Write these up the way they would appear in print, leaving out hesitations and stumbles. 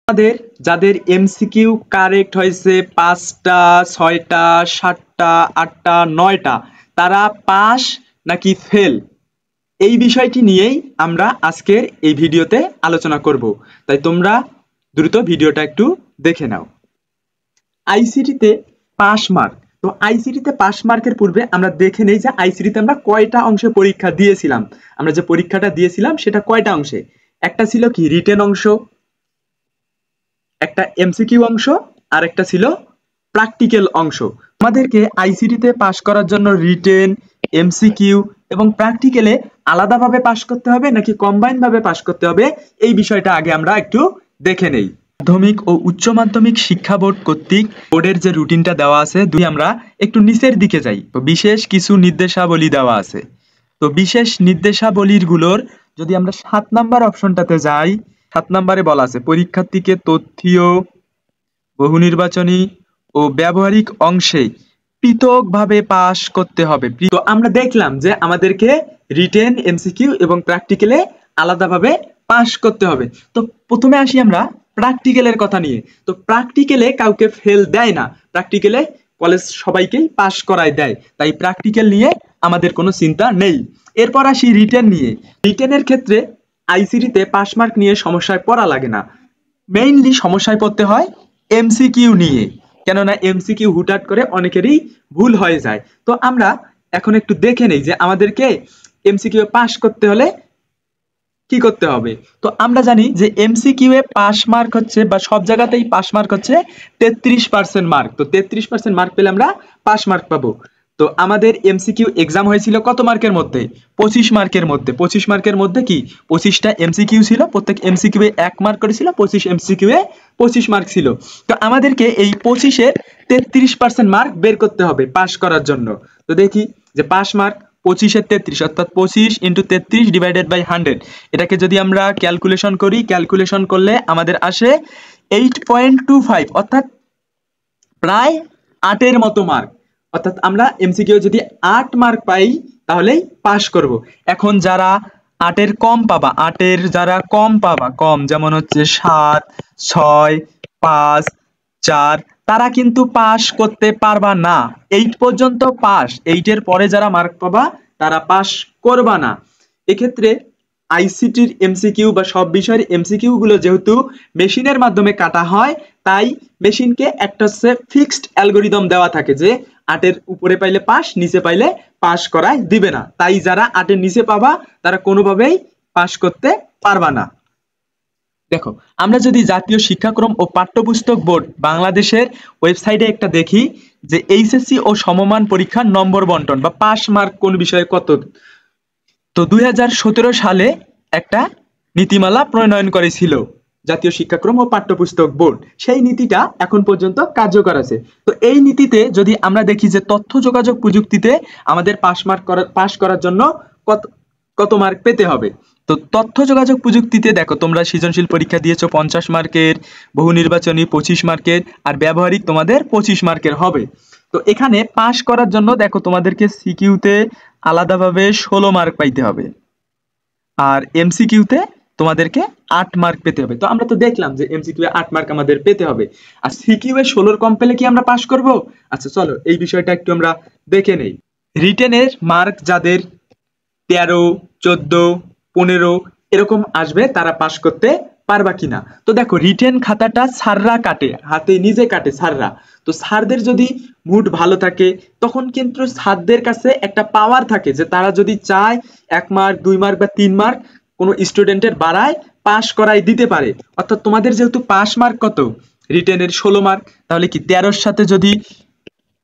আমাদের যাদের MCQ correct হয়েছে 5টা 6টা 7টা 8টা 9টা তারা পাস নাকি ফেল এই বিষয়টি নিয়েই আমরা আজকের এই ভিডিওতে আলোচনা করব। তাই তোমরা দ্রুত ভিডিওটা একটু দেখে নাও। আইসিটিতে পাস মার্ক, তো আইসিটিতে পাস মার্কের পূর্বে আমরা দেখে নেই যে আইসিটিতে আমরা কয়টা অংশে পরীক্ষা দিয়েছিলাম। আমরা যে পরীক্ষাটা দিয়েছিলাম সেটা কয়টা অংশে, একটা ছিল কি রিটেন অংশ, একটা এমসিকিউ অংশ, আর একটা ছিল প্র্যাকটিক্যাল অংশ। আমাদেরকে আইসিটিতে পাস করার জন্য রিটেন, এমসিকিউ এবং প্র্যাকটিক্যালে আলাদাভাবে পাস করতে হবে নাকি কম্বাইন ভাবে পাস করতে হবে, এই বিষয়টা আগে আমরা একটু দেখে নেই। মাধ্যমিক ও উচ্চ মাধ্যমিক শিক্ষা বোর্ড কর্তৃক বোর্ডের যে রুটিনটা দেওয়া আছে, আমরা একটু নিচের দিকে যাই, তো বিশেষ কিছু নির্দেশাবলী দেওয়া আছে। তো বিশেষ নির্দেশাবলীর গুলোর যদি আমরা 7 নাম্বার অপশনটাতে যাই, 7 নাম্বারে বলা আছে পরীক্ষার্থীকে তথ্যীয়, বহু নির্বাচনী ও ব্যবহারিক অংশে পৃথকভাবে পাস করতে হবে। তো আমরা দেখলাম যে আমাদেরকে রিটেন, এমসিকিউ এবং প্র্যাকটিক্যালে আলাদাভাবে পাস করতে হবে। তো প্রথমে আসি আমরা প্র্যাকটিক্যালের কথা নিয়ে। তো প্র্যাকটিক্যালে কাউকে ফেল দেয় না, প্র্যাকটিক্যালে কলেজ সবাইকেই পাস করায় দেয়, তাই প্র্যাকটিক্যাল নিয়ে আমাদের কোনো চিন্তা নেই। এরপর আসি রিটেন নিয়ে। রিটেনের ক্ষেত্রে আইসিটিতে পাস মার্ক নিয়ে সমস্যায় পড়া লাগে না, মেইনলি সমস্যায় পড়তে হয় এমসিকিউ নিয়ে, কেননা এমসিকিউ হুটহাট করে অনেকেরই ভুল হয়ে যায়। তো আমরা এখন একটু দেখে নেই যে আমাদেরকে এমসিকিউ পাস করতে হলে কি করতে হবে। তো আমরা জানি যে এমসিকিউ এ পাস মার্ক হচ্ছে, বা সব জায়গাতেই পাস মার্ক হচ্ছে 33% মার্ক। তো 33% মার্ক পেলে আমরা পাস মার্ক পাবো। তো আমাদের এমসিকিউ এক্সাম হয়েছিল কত মার্কের মধ্যে? 25 মার্কের মধ্যে। 25 মার্কের মধ্যে কি 25টা এমসিকিউ ছিল, প্রত্যেক এমসিকিউ এ 1 মার্ক করে ছিল, 25 এমসিকিউ এ 25 মার্ক ছিল। তো আমাদেরকে এই 25 এর 33% মার্ক বের করতে হবে পাস করার জন্য। তো দেখি যে পাস মার্ক 25 এর 33 অর্থাৎ 25 × 33 ডিভাইডেড বাই 100, এটাকে যদি আমরা ক্যালকুলেশন করি, ক্যালকুলেশন করলে আমাদের আসে 8.25 অর্থাৎ প্রায় 8-এর মতো মার্ক। অর্থাৎ আমরা এমসিকিউ যদি 8 মার্ক পাই তাহলেই পাস করব। এখন যারা 8-এর কম পাবা, 8-এর যারা কম পাবা, কম যেমন হচ্ছে 7, 6, 5, 4, তারা কিন্তু পাস করতে পারবা না। 8 পর্যন্ত পাস, 8-এর পরে যারা মার্ক পাবা তারা পাস করবা না। এক্ষেত্রে আইসিটির এমসিকিউ বা সব বিষয়ের এমসিকিউ গুলো যেহেতু মেশিনের মাধ্যমে কাটা হয়, তাই মেশিনকে একটা হচ্ছে ফিক্সড অ্যালগোরিদম দেওয়া থাকে যে 8-এর উপরে পাইলে পাস, নিচে পাইলে পাস করায় দিবে না। তাই যারা 8-এর নিচে পাবা তারা কোনোভাবেই পাস করতে পারবা না। দেখো, আমরা যদি জাতীয় শিক্ষাক্রম ও পাঠ্যপুস্তক বোর্ড বাংলাদেশের ওয়েবসাইটে একটা দেখি যে এইচএসসি ও সমমান পরীক্ষার নম্বর বন্টন বা পাস মার্ক কোন বিষয়ে কত, তো 2017 সালে একটা নীতিমালা প্রণয়ন করেছিল জাতীয় শিক্ষাক্রম ও পাঠ্যপুস্তক বোর্ড। সেই নীতিটা এখন পর্যন্ত কার্যকর আছে। তো এই নীতিতে যদি আমরা দেখি যে তথ্য যোগাযোগ প্রযুক্তিতে আমাদের পাস করার জন্য কত কত মার্ক পেতে হবে। তো তথ্য যোগাযোগ প্রযুক্তিতে দেখো, তোমরা সৃজনশীল পরীক্ষা দিয়েছো 50 মার্কের, বহু নির্বাচনী 25 মার্কের, আর ব্যবহারিক তোমাদের 25 মার্কের হবে। তো এখানে পাস করার জন্য দেখো তোমাদেরকে সিকিউতে আলাদাভাবে 16 মার্ক পাইতে হবে, আর এমসিকিউতে তোমাদেরকে 8 মার্ক পেতে হবে। তো আমরা তো দেখলাম যে এমসিকিউ এ 8 মার্ক আমাদের পেতে হবে, আর সিকিউ এ 16 কম পেলে কি আমরা পাস করব? আচ্ছা চলো এই বিষয়টা একটু আমরা দেখে নেই। রিটেনের মার্ক যাদের 13, 14, 15 এরকম আসবে তারা পাস করতে পারবা কিনা। তো দেখো, রিটেন খাতাটা স্যাররা কাটে, হাতে নিজে কাটে স্যাররা। তো স্যারদের যদি মুড ভালো থাকে তখন কিন্তু স্যারদের কাছে একটা পাওয়ার থাকে যে তারা যদি চায় 1 মার্ক, 2 মার্ক বা 3 মার্ক কোনো স্টুডেন্টের বাড়ায় পাস করাই দিতে পারে। অর্থাৎ তোমাদের যেহেতু পাস মার্ক কত, রিটেনের 16 মার্ক, তাহলে কি 13-র সাথে যদি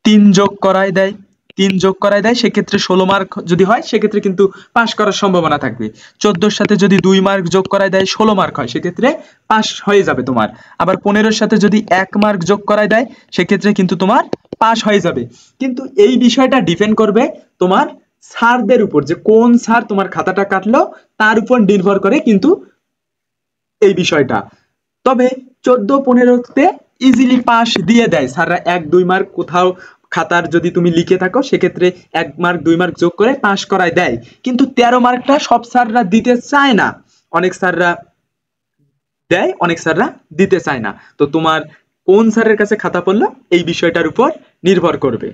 3 যোগ করায় দেয়, সেক্ষেত্রে 16 মার্ক যদি হয় সেক্ষেত্রে কিন্তু পাস করার সম্ভাবনা থাকবে। 14-র সাথে যদি 2 মার্ক যোগ করায় দেয় 16 মার্ক হয়, সেক্ষেত্রে পাস হয়ে যাবে তোমার। আবার 15-র সাথে যদি 1 মার্ক যোগ করায় দেয় সেক্ষেত্রে কিন্তু তোমার পাস হয়ে যাবে। কিন্তু এই বিষয়টা ডিপেন্ড করবে তোমার স্যারদের উপর, যে কোন স্যার তোমার খাতাটা কাটলো তার উপর নির্ভর করে কিন্তু এই বিষয়টা। তবে 14-15-তে ইজিলি পাস দিয়ে দেয় স্যাররা। 1-2 মার্ক কোথাও খাতার যদি তুমি লিখে থাকো সেক্ষেত্রে 1 মার্ক 2 মার্ক যোগ করে পাস করায় দেয়। কিন্তু 13 মার্কটা সব স্যাররা দিতে চায় না। অনেক স্যাররা দেয়, অনেক স্যাররা দিতে চায় না। তো তোমার কোন স্যারের কাছে খাতা পড়লো এই বিষয়টার উপর নির্ভর করবে।